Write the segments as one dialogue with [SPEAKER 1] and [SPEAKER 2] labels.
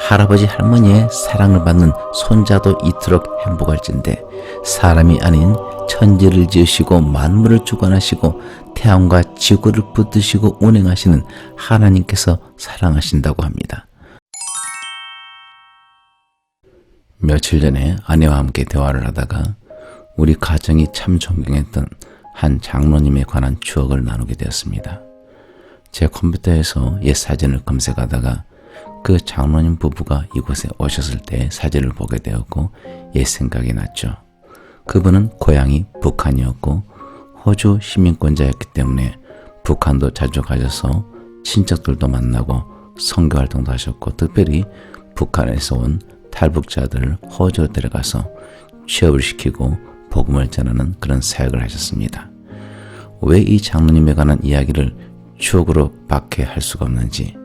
[SPEAKER 1] 할아버지 할머니의 사랑을 받는 손자도 이토록 행복할진데 사람이 아닌 천지를 지으시고 만물을 주관하시고 태양과 지구를 붙드시고 운행하시는 하나님께서 사랑하신다고 합니다. 며칠 전에 아내와 함께 대화를 하다가 우리 가정이 참 존경했던 한 장로님에 관한 추억을 나누게 되었습니다. 제 컴퓨터에서 옛 사진을 검색하다가 그 장로님 부부가 이곳에 오셨을 때 사진을 보게 되었고 옛 생각이 났죠. 그분은 고향이 북한이었고 호주 시민권자였기 때문에 북한도 자주 가셔서 친척들도 만나고 선교활동도 하셨고 특별히 북한에서 온 탈북자들을 호주로 데려가서 취업을 시키고 복음을 전하는 그런 사역을 하셨습니다. 왜 이 장로님에 관한 이야기를 추억으로 밖에 할 수가 없는지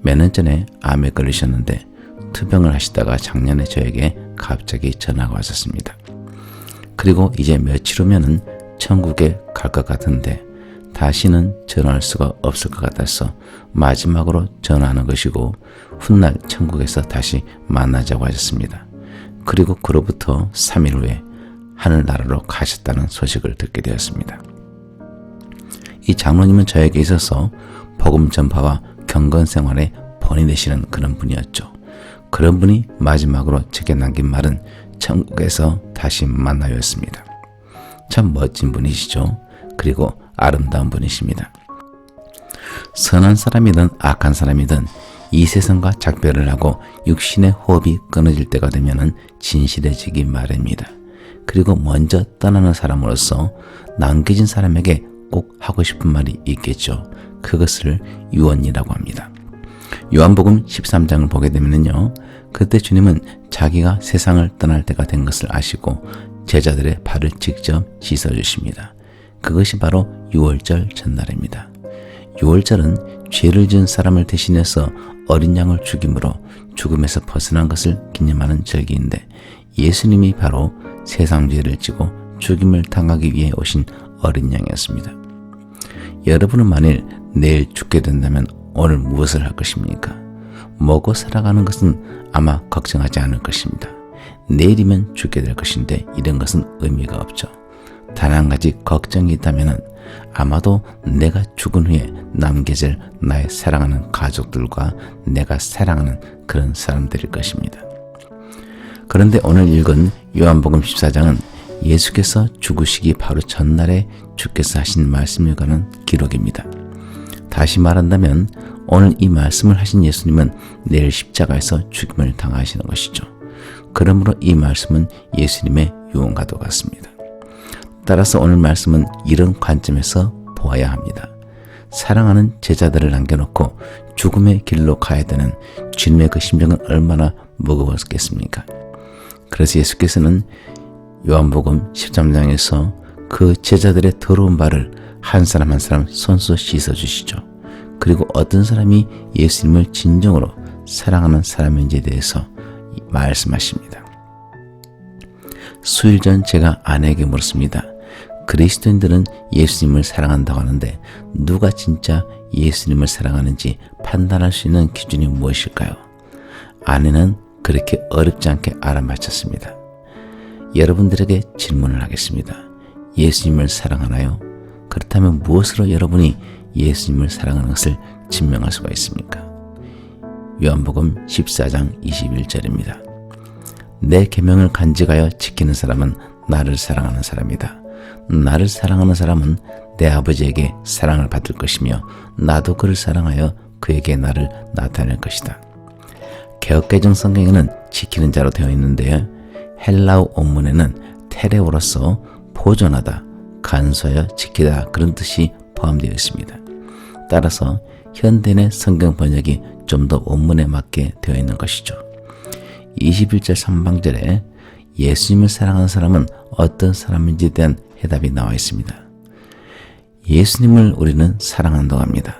[SPEAKER 1] 몇 년 전에 암에 걸리셨는데 투병을 하시다가 작년에 저에게 갑자기 전화가 왔었습니다. 그리고 이제 며칠 후면은 천국에 갈 것 같은데 다시는 전화할 수가 없을 것 같아서 마지막으로 전화하는 것이고 훗날 천국에서 다시 만나자고 하셨습니다. 그리고 그로부터 3일 후에 하늘나라로 가셨다는 소식을 듣게 되었습니다. 이 장로님은 저에게 있어서 복음 전파와 경건 생활에 본이 되시는 그런 분이었죠. 그런 분이 마지막으로 제게 남긴 말은 천국에서 다시 만나요였습니다. 참 멋진 분이시죠. 그리고 아름다운 분이십니다. 선한 사람이든 악한 사람이든 이 세상과 작별을 하고 육신의 호흡이 끊어질 때가 되면은 진실해지기 마련입니다. 그리고 먼저 떠나는 사람으로서 남겨진 사람에게 꼭 하고 싶은 말이 있겠죠. 그것을 유언이라고 합니다. 요한복음 13장을 보게 되면요, 그때 주님은 자기가 세상을 떠날 때가 된 것을 아시고 제자들의 발을 직접 씻어주십니다. 그것이 바로 유월절 전날입니다. 유월절은 죄를 지은 사람을 대신해서 어린 양을 죽임으로 죽음에서 벗어난 것을 기념하는 절기인데 예수님이 바로 세상 죄를 지고 죽임을 당하기 위해 오신 어린 양이었습니다. 여러분은 만일 내일 죽게 된다면 오늘 무엇을 할 것입니까? 먹고 살아가는 것은 아마 걱정하지 않을 것입니다. 내일이면 죽게 될 것인데 이런 것은 의미가 없죠. 단 한 가지 걱정이 있다면 아마도 내가 죽은 후에 남겨질 나의 사랑하는 가족들과 내가 사랑하는 그런 사람들일 것입니다. 그런데 오늘 읽은 요한복음 14장은 예수께서 죽으시기 바로 전날에 주께서 하신 말씀에 관한 기록입니다. 다시 말한다면 오늘 이 말씀을 하신 예수님은 내일 십자가에서 죽임을 당하시는 것이죠. 그러므로 이 말씀은 예수님의 유언과도 같습니다. 따라서 오늘 말씀은 이런 관점에서 보아야 합니다. 사랑하는 제자들을 남겨놓고 죽음의 길로 가야 되는 주님의 그 심정은 얼마나 무거웠겠습니까? 그래서 예수께서는 요한복음 13장에서 그 제자들의 더러운 발을 한 사람 한 사람 손수 씻어주시죠. 그리고 어떤 사람이 예수님을 진정으로 사랑하는 사람인지에 대해서 말씀하십니다. 수일 전 제가 아내에게 물었습니다. 그리스도인들은 예수님을 사랑한다고 하는데 누가 진짜 예수님을 사랑하는지 판단할 수 있는 기준이 무엇일까요? 아내는 그렇게 어렵지 않게 알아맞혔습니다. 여러분들에게 질문을 하겠습니다. 예수님을 사랑하나요? 그렇다면 무엇으로 여러분이 예수님을 사랑하는 것을 증명할 수가 있습니까? 요한복음 14장 21절입니다. 내 계명을 간직하여 지키는 사람은 나를 사랑하는 사람이다. 나를 사랑하는 사람은 내 아버지에게 사랑을 받을 것이며 나도 그를 사랑하여 그에게 나를 나타낼 것이다. 개역개정 성경에는 지키는 자로 되어 있는데요. 헬라어 원문에는 테레오로서 보존하다, 간수하여 지키다 그런 뜻이 포함되어 있습니다. 따라서 현대의 성경 번역이 좀 더 원문에 맞게 되어 있는 것이죠. 21절 3방절에 예수님을 사랑하는 사람은 어떤 사람인지에 대한 해답이 나와 있습니다. 예수님을 우리는 사랑한다고 합니다.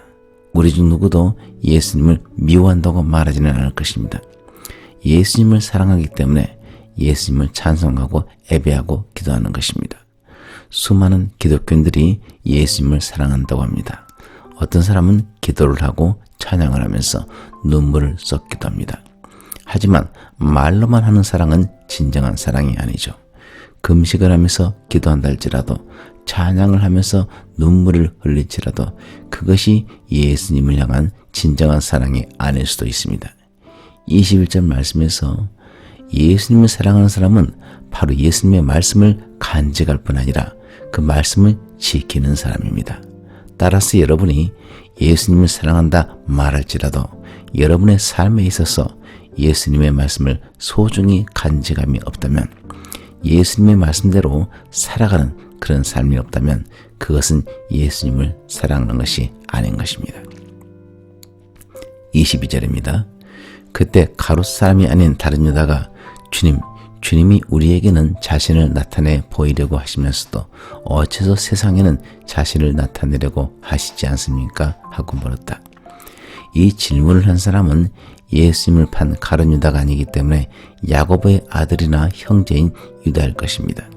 [SPEAKER 1] 우리 중 누구도 예수님을 미워한다고 말하지는 않을 것입니다. 예수님을 사랑하기 때문에 예수님을 찬송하고 예배하고 기도하는 것입니다. 수많은 기독교인들이 예수님을 사랑한다고 합니다. 어떤 사람은 기도를 하고 찬양을 하면서 눈물을 쏟기도 합니다. 하지만 말로만 하는 사랑은 진정한 사랑이 아니죠. 금식을 하면서 기도한다 할지라도, 찬양을 하면서 눈물을 흘릴지라도 그것이 예수님을 향한 진정한 사랑이 아닐 수도 있습니다. 21절 말씀에서 예수님을 사랑하는 사람은 바로 예수님의 말씀을 간직할 뿐 아니라 그 말씀을 지키는 사람입니다. 따라서 여러분이 예수님을 사랑한다 말할지라도 여러분의 삶에 있어서 예수님의 말씀을 소중히 간직함이 없다면, 예수님의 말씀대로 살아가는 그런 삶이 없다면 그것은 예수님을 사랑하는 것이 아닌 것입니다. 22절입니다. 그때 가롯 사람이 아닌 다른 유다가 주님이 우리에게는 자신을 나타내 보이려고 하시면서도 어째서 세상에는 자신을 나타내려고 하시지 않습니까? 하고 물었다. 이 질문을 한 사람은 예수님을 판 가룟 유다가 아니기 때문에 야고보의 아들이나 형제인 유다일 것입니다.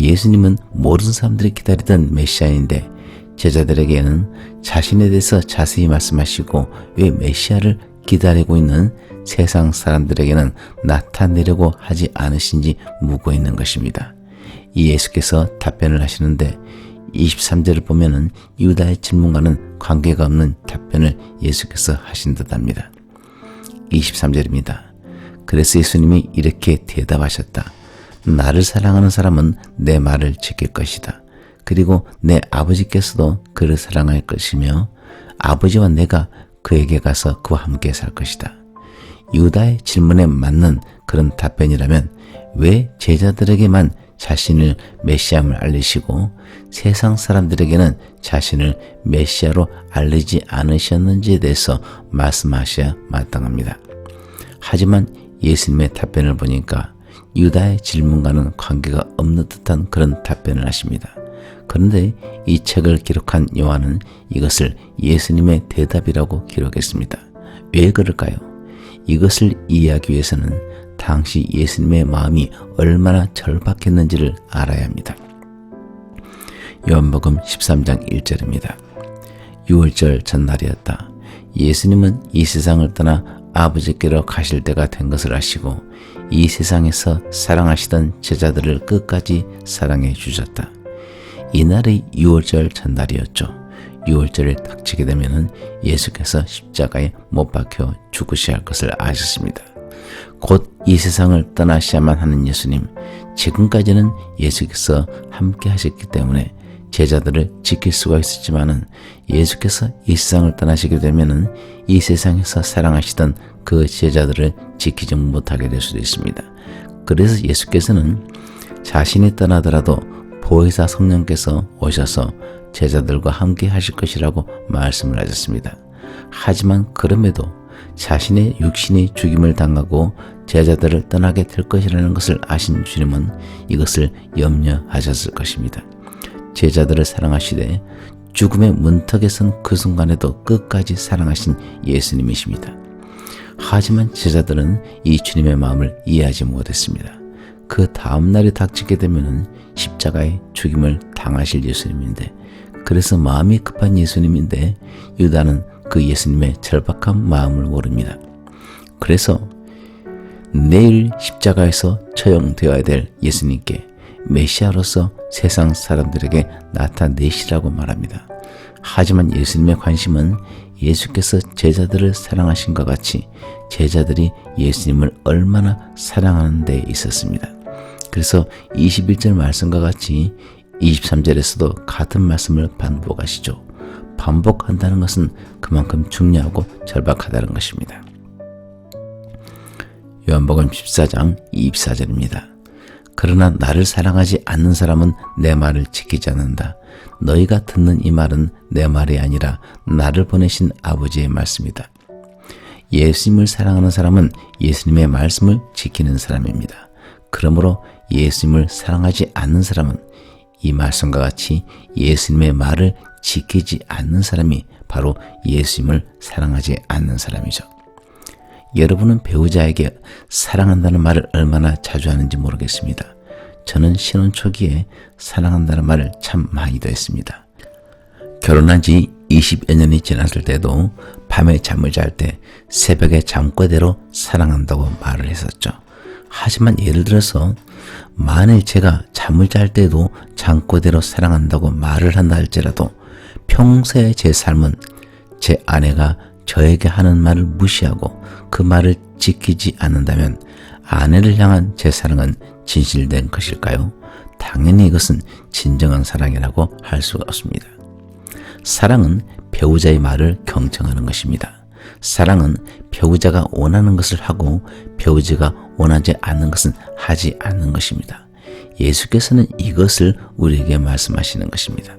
[SPEAKER 1] 예수님은 모든 사람들이 기다리던 메시아인데 제자들에게는 자신에 대해서 자세히 말씀하시고 왜 메시아를 기다리고 있는 세상 사람들에게는 나타내려고 하지 않으신지 묻고 있는 것입니다. 이 예수께서 답변을 하시는데 23절을 보면은 유다의 질문과는 관계가 없는 답변을 예수께서 하신 듯합니다. 23절입니다. 그래서 예수님이 이렇게 대답하셨다. 나를 사랑하는 사람은 내 말을 지킬 것이다. 그리고 내 아버지께서도 그를 사랑할 것이며 아버지와 내가 그에게 가서 그와 함께 살 것이다. 유다의 질문에 맞는 그런 답변이라면 왜 제자들에게만 자신을 메시아임을 알리시고 세상 사람들에게는 자신을 메시아로 알리지 않으셨는지에 대해서 말씀하셔야 마땅합니다. 하지만 예수님의 답변을 보니까 유다의 질문과는 관계가 없는 듯한 그런 답변을 하십니다. 그런데 이 책을 기록한 요한은 이것을 예수님의 대답이라고 기록했습니다. 왜 그럴까요? 이것을 이해하기 위해서는 당시 예수님의 마음이 얼마나 절박했는지를 알아야 합니다. 요한복음 13장 1절입니다. 6월절 전날이었다. 예수님은 이 세상을 떠나 아버지께로 가실 때가 된 것을 아시고 이 세상에서 사랑하시던 제자들을 끝까지 사랑해 주셨다. 이날이 6월절 전날이었죠. 6월절에 닥치게 되면 예수께서 십자가에 못 박혀 죽으셔야 할 것을 아셨습니다. 곧 이 세상을 떠나셔야만 하는 예수님, 지금까지는 예수께서 함께 하셨기 때문에 제자들을 지킬 수가 있었지만은 예수께서 이 세상을 떠나시게 되면은 이 세상에서 사랑하시던 그 제자들을 지키지 못하게 될 수도 있습니다. 그래서 예수께서는 자신이 떠나더라도 보혜사 성령께서 오셔서 제자들과 함께 하실 것이라고 말씀을 하셨습니다. 하지만 그럼에도 자신의 육신이 죽임을 당하고 제자들을 떠나게 될 것이라는 것을 아신 주님은 이것을 염려하셨을 것입니다. 제자들을 사랑하시되 죽음의 문턱에 선 그 순간에도 끝까지 사랑하신 예수님이십니다. 하지만 제자들은 이 주님의 마음을 이해하지 못했습니다. 그 다음 날이 닥치게 되면 십자가의 죽임을 당하실 예수님인데, 그래서 마음이 급한 예수님인데 유다는 그 예수님의 절박한 마음을 모릅니다. 그래서 내일 십자가에서 처형되어야 될 예수님께 메시아로서 세상 사람들에게 나타내시라고 말합니다. 하지만 예수님의 관심은 예수께서 제자들을 사랑하신 것 같이 제자들이 예수님을 얼마나 사랑하는 데 있었습니다. 그래서 21절 말씀과 같이 23절에서도 같은 말씀을 반복하시죠. 반복한다는 것은 그만큼 중요하고 절박하다는 것입니다. 요한복음 14장 24절입니다. 그러나 나를 사랑하지 않는 사람은 내 말을 지키지 않는다. 너희가 듣는 이 말은 내 말이 아니라 나를 보내신 아버지의 말씀이다. 예수님을 사랑하는 사람은 예수님의 말씀을 지키는 사람입니다. 그러므로 예수님을 사랑하지 않는 사람은 이 말씀과 같이 예수님의 말을 지키지 않는 사람이 바로 예수님을 사랑하지 않는 사람이죠. 여러분은 배우자에게 사랑한다는 말을 얼마나 자주 하는지 모르겠습니다. 저는 신혼 초기에 사랑한다는 말을 참 많이도 했습니다. 결혼한 지 20여 년이 지났을 때도 밤에 잠을 잘 때 새벽에 잠꼬대로 사랑한다고 말을 했었죠. 하지만 예를 들어서 만일 제가 잠을 잘 때도 잠꼬대로 사랑한다고 말을 한다 할지라도 평소에 제 삶은 제 아내가 저에게 하는 말을 무시하고 그 말을 지키지 않는다면 아내를 향한 제 사랑은 진실된 것일까요? 당연히 이것은 진정한 사랑이라고 할 수가 없습니다. 사랑은 배우자의 말을 경청하는 것입니다. 사랑은 배우자가 원하는 것을 하고 배우자가 원하지 않는 것은 하지 않는 것입니다. 예수께서는 이것을 우리에게 말씀하시는 것입니다.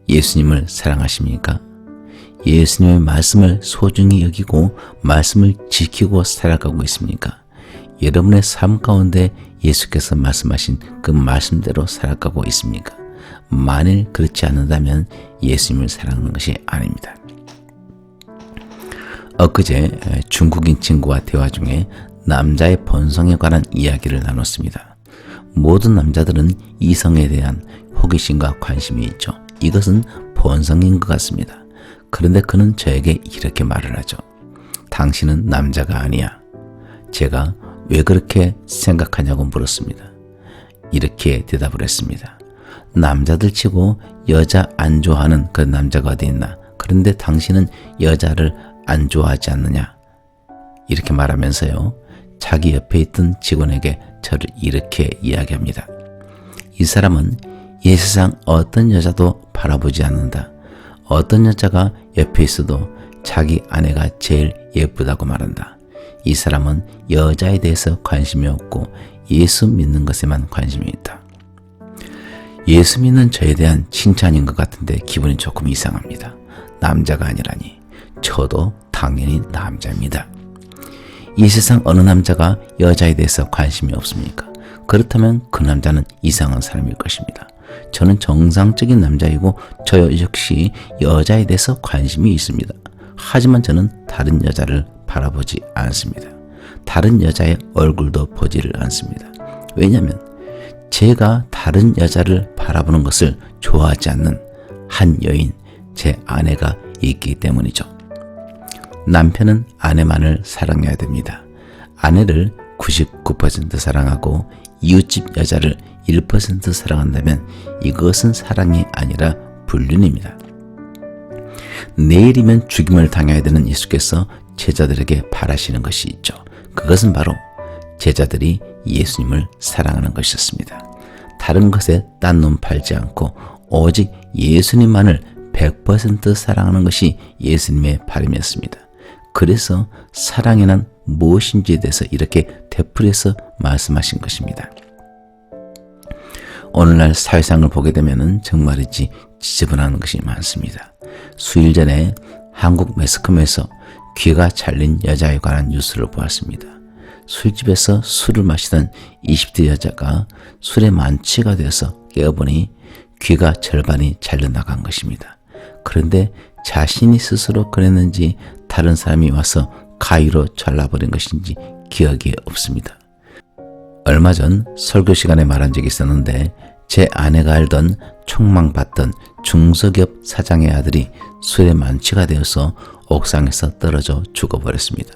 [SPEAKER 1] 예수님을 사랑하십니까? 예수님의 말씀을 소중히 여기고 말씀을 지키고 살아가고 있습니까? 여러분의 삶 가운데 예수께서 말씀하신 그 말씀대로 살아가고 있습니까? 만일 그렇지 않는다면 예수님을 사랑하는 것이 아닙니다. 엊그제 중국인 친구와 대화 중에 남자의 본성에 관한 이야기를 나눴습니다. 모든 남자들은 이성에 대한 호기심과 관심이 있죠. 이것은 본성인 것 같습니다. 그런데 그는 저에게 이렇게 말을 하죠. 당신은 남자가 아니야. 제가 왜 그렇게 생각하냐고 물었습니다. 이렇게 대답을 했습니다. 남자들 치고 여자 안 좋아하는 그 남자가 어디 있나? 그런데 당신은 여자를 안 좋아하지 않느냐? 이렇게 말하면서요. 자기 옆에 있던 직원에게 저를 이렇게 이야기합니다. 이 사람은 이 세상 어떤 여자도 바라보지 않는다. 어떤 여자가 옆에 있어도 자기 아내가 제일 예쁘다고 말한다. 이 사람은 여자에 대해서 관심이 없고 예수 믿는 것에만 관심이 있다. 예수 믿는 저에 대한 칭찬인 것 같은데 기분이 조금 이상합니다. 남자가 아니라니. 저도 당연히 남자입니다. 이 세상 어느 남자가 여자에 대해서 관심이 없습니까? 그렇다면 그 남자는 이상한 사람일 것입니다. 저는 정상적인 남자이고 저 역시 여자에 대해서 관심이 있습니다. 하지만 저는 다른 여자를 바라보지 않습니다. 다른 여자의 얼굴도 보지를 않습니다. 왜냐하면 제가 다른 여자를 바라보는 것을 좋아하지 않는 한 여인, 제 아내가 있기 때문이죠. 남편은 아내만을 사랑해야 됩니다. 아내를 99% 사랑하고 이웃집 여자를 1% 사랑한다면 이것은 사랑이 아니라 불륜입니다. 내일이면 죽임을 당해야 되는 예수께서 제자들에게 바라시는 것이 있죠. 그것은 바로 제자들이 예수님을 사랑하는 것이었습니다. 다른 것에 딴 놈 팔지 않고 오직 예수님만을 100% 사랑하는 것이 예수님의 바람이었습니다. 그래서 사랑이 난 무엇인지에 대해서 이렇게 되풀이해서 말씀하신 것입니다. 오늘날 사회상을 보게 되면 정말이지 지저분한 것이 많습니다. 수일 전에 한국 매스컴에서 귀가 잘린 여자에 관한 뉴스를 보았습니다. 술집에서 술을 마시던 20대 여자가 술에 만취가 되어서 깨어보니 귀가 절반이 잘려나간 것입니다. 그런데 자신이 스스로 그랬는지 다른 사람이 와서 가위로 잘라버린 것인지 기억이 없습니다. 얼마 전 설교 시간에 말한 적이 있었는데 제 아내가 알던 촉망받던 중소기업 사장의 아들이 술에 만취가 되어서 옥상에서 떨어져 죽어버렸습니다.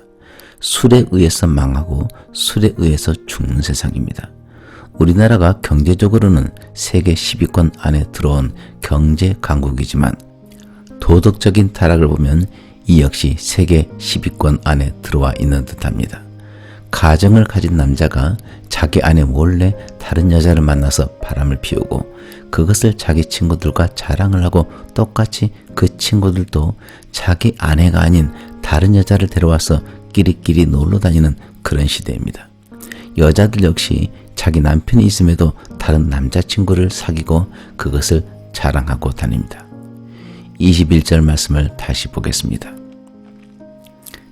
[SPEAKER 1] 술에 의해서 망하고 술에 의해서 죽는 세상입니다. 우리나라가 경제적으로는 세계 10위권 안에 들어온 경제 강국이지만 도덕적인 타락을 보면 이 역시 세계 10위권 안에 들어와 있는 듯합니다. 가정을 가진 남자가 자기 아내 몰래 다른 여자를 만나서 바람을 피우고 그것을 자기 친구들과 자랑을 하고 똑같이 그 친구들도 자기 아내가 아닌 다른 여자를 데려와서 끼리끼리 놀러 다니는 그런 시대입니다. 여자들 역시 자기 남편이 있음에도 다른 남자친구를 사귀고 그것을 자랑하고 다닙니다. 21절 말씀을 다시 보겠습니다.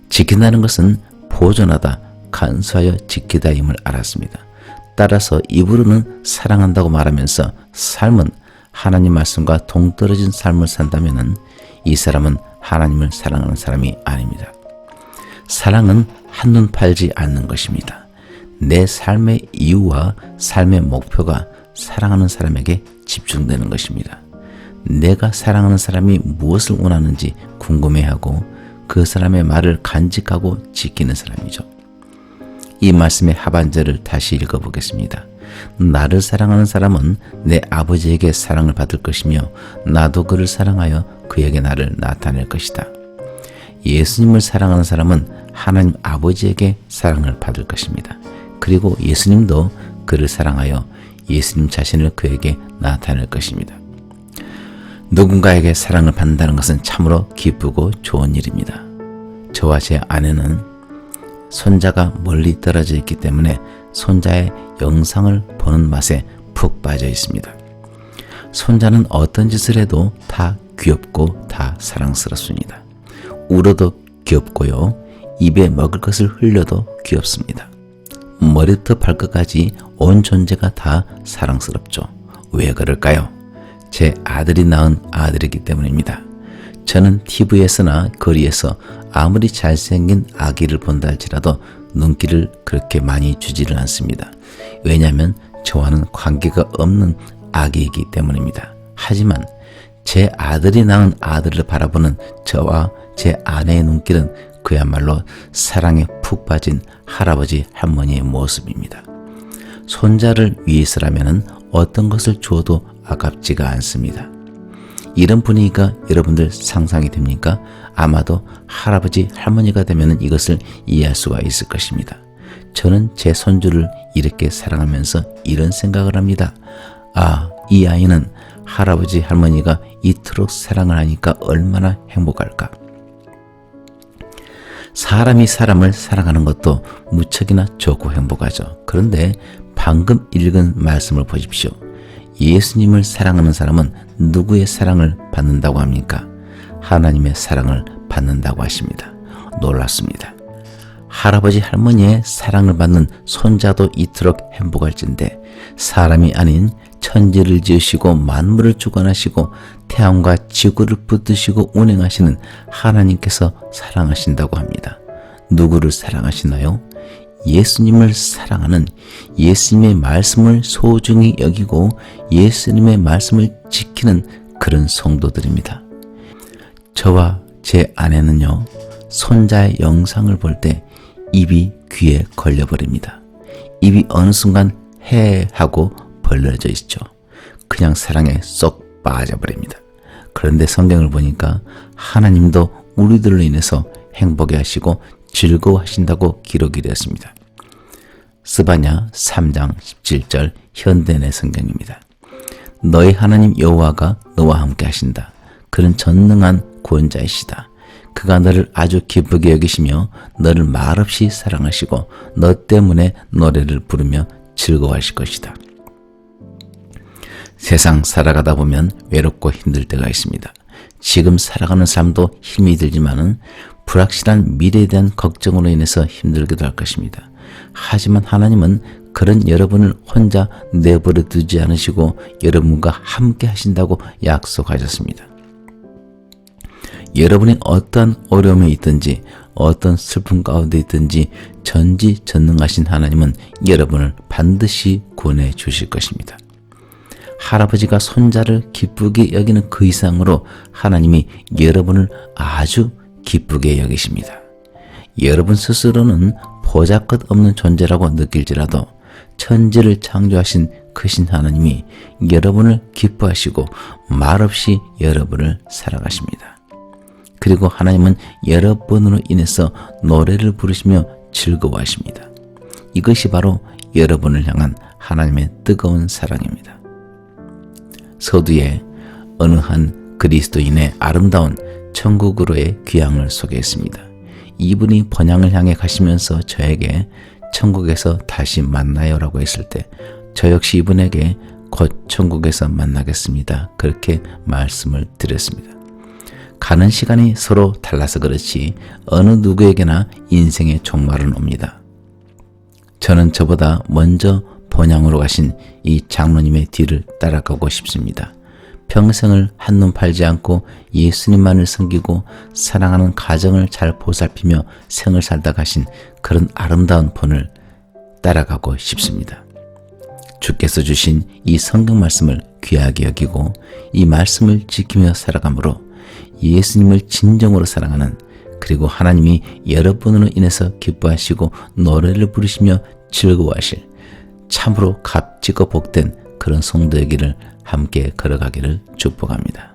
[SPEAKER 1] 지킨다는 것은 보존하다, 간수하여 지키다임을 알았습니다. 따라서 입으로는 사랑한다고 말하면서 삶은 하나님 말씀과 동떨어진 삶을 산다면 이 사람은 하나님을 사랑하는 사람이 아닙니다. 사랑은 한눈 팔지 않는 것입니다. 내 삶의 이유와 삶의 목표가 사랑하는 사람에게 집중되는 것입니다. 내가 사랑하는 사람이 무엇을 원하는지 궁금해하고 그 사람의 말을 간직하고 지키는 사람이죠. 이 말씀의 하반절을 다시 읽어보겠습니다. 나를 사랑하는 사람은 내 아버지에게 사랑을 받을 것이며 나도 그를 사랑하여 그에게 나를 나타낼 것이다. 예수님을 사랑하는 사람은 하나님 아버지에게 사랑을 받을 것입니다. 그리고 예수님도 그를 사랑하여 예수님 자신을 그에게 나타낼 것입니다. 누군가에게 사랑을 받는다는 것은 참으로 기쁘고 좋은 일입니다. 저와 제 아내는 손자가 멀리 떨어져 있기 때문에 손자의 영상을 보는 맛에 푹 빠져 있습니다. 손자는 어떤 짓을 해도 다 귀엽고 다 사랑스럽습니다. 울어도 귀엽고요. 입에 먹을 것을 흘려도 귀엽습니다. 머리부터 발끝까지 온 존재가 다 사랑스럽죠. 왜 그럴까요? 제 아들이 낳은 아들이기 때문입니다. 저는 TV에서나 거리에서 아무리 잘생긴 아기를 본다 할지라도 눈길을 그렇게 많이 주지를 않습니다. 왜냐하면 저와는 관계가 없는 아기이기 때문입니다. 하지만 제 아들이 낳은 아들을 바라보는 저와 제 아내의 눈길은 그야말로 사랑에 푹 빠진 할아버지 할머니의 모습입니다. 손자를 위해서라면 어떤 것을 줘도 아깝지가 않습니다. 이런 분위기가 여러분들 상상이 됩니까? 아마도 할아버지 할머니가 되면 이것을 이해할 수가 있을 것입니다. 저는 제 손주를 이렇게 사랑하면서 이런 생각을 합니다. 이 아이는 할아버지 할머니가 이토록 사랑을 하니까 얼마나 행복할까. 사람이 사람을 사랑하는 것도 무척이나 좋고 행복하죠. 그런데 방금 읽은 말씀을 보십시오. 예수님을 사랑하는 사람은 누구의 사랑을 받는다고 합니까? 하나님의 사랑을 받는다고 하십니다. 놀랍습니다. 할아버지 할머니의 사랑을 받는 손자도 이토록 행복할진데 사람이 아닌 천지를 지으시고 만물을 주관하시고 태양과 지구를 붙드시고 운행하시는 하나님께서 사랑하신다고 합니다. 누구를 사랑하시나요? 예수님을 사랑하는, 예수님의 말씀을 소중히 여기고 예수님의 말씀을 지키는 그런 성도들입니다. 저와 제 아내는요, 손자의 영상을 볼 때 입이 귀에 걸려버립니다. 입이 어느 순간 해 하고 벌려져 있죠. 그냥 사랑에 쏙 빠져버립니다. 그런데 성경을 보니까 하나님도 우리들로 인해서 행복해 하시고 즐거워하신다고 기록이 되었습니다. 스바냐 3장 17절 현대내 성경입니다. 너희 하나님 여호와가 너와 함께 하신다. 그는 전능한 구원자이시다. 그가 너를 아주 기쁘게 여기시며 너를 말없이 사랑하시고 너 때문에 노래를 부르며 즐거워하실 것이다. 세상 살아가다 보면 외롭고 힘들 때가 있습니다. 지금 살아가는 삶도 힘이 들지만은 불확실한 미래에 대한 걱정으로 인해서 힘들기도 할 것입니다. 하지만 하나님은 그런 여러분을 혼자 내버려 두지 않으시고 여러분과 함께 하신다고 약속하셨습니다. 여러분이 어떠한 어려움에 있든지 어떤 슬픔 가운데 있든지 전지전능하신 하나님은 여러분을 반드시 구원해 주실 것입니다. 할아버지가 손자를 기쁘게 여기는 그 이상으로 하나님이 여러분을 아주 기쁘게 여기십니다. 여러분 스스로는 보잘것없는 존재라고 느낄지라도 천지를 창조하신 크신 하나님이 여러분을 기뻐하시고 말없이 여러분을 사랑하십니다. 그리고 하나님은 여러분으로 인해서 노래를 부르시며 즐거워하십니다. 이것이 바로 여러분을 향한 하나님의 뜨거운 사랑입니다. 서두에 어느 한 그리스도인의 아름다운 천국으로의 귀향을 소개했습니다. 이분이 번향을 향해 가시면서 저에게 천국에서 다시 만나요라고 했을 때 저 역시 이분에게 곧 천국에서 만나겠습니다. 그렇게 말씀을 드렸습니다. 가는 시간이 서로 달라서 그렇지 어느 누구에게나 인생의 종말은 옵니다. 저는 저보다 먼저 번향으로 가신 이 장로님의 뒤를 따라가고 싶습니다. 평생을 한눈 팔지 않고 예수님만을 섬기고 사랑하는 가정을 잘 보살피며 생을 살다 가신 그런 아름다운 분을 따라가고 싶습니다. 주께서 주신 이 성경 말씀을 귀하게 여기고 이 말씀을 지키며 살아감으로 예수님을 진정으로 사랑하는, 그리고 하나님이 여러분으로 인해서 기뻐하시고 노래를 부르시며 즐거워하실 참으로 값지고 복된 그런 성도의 길을 함께 걸어가기를 축복합니다.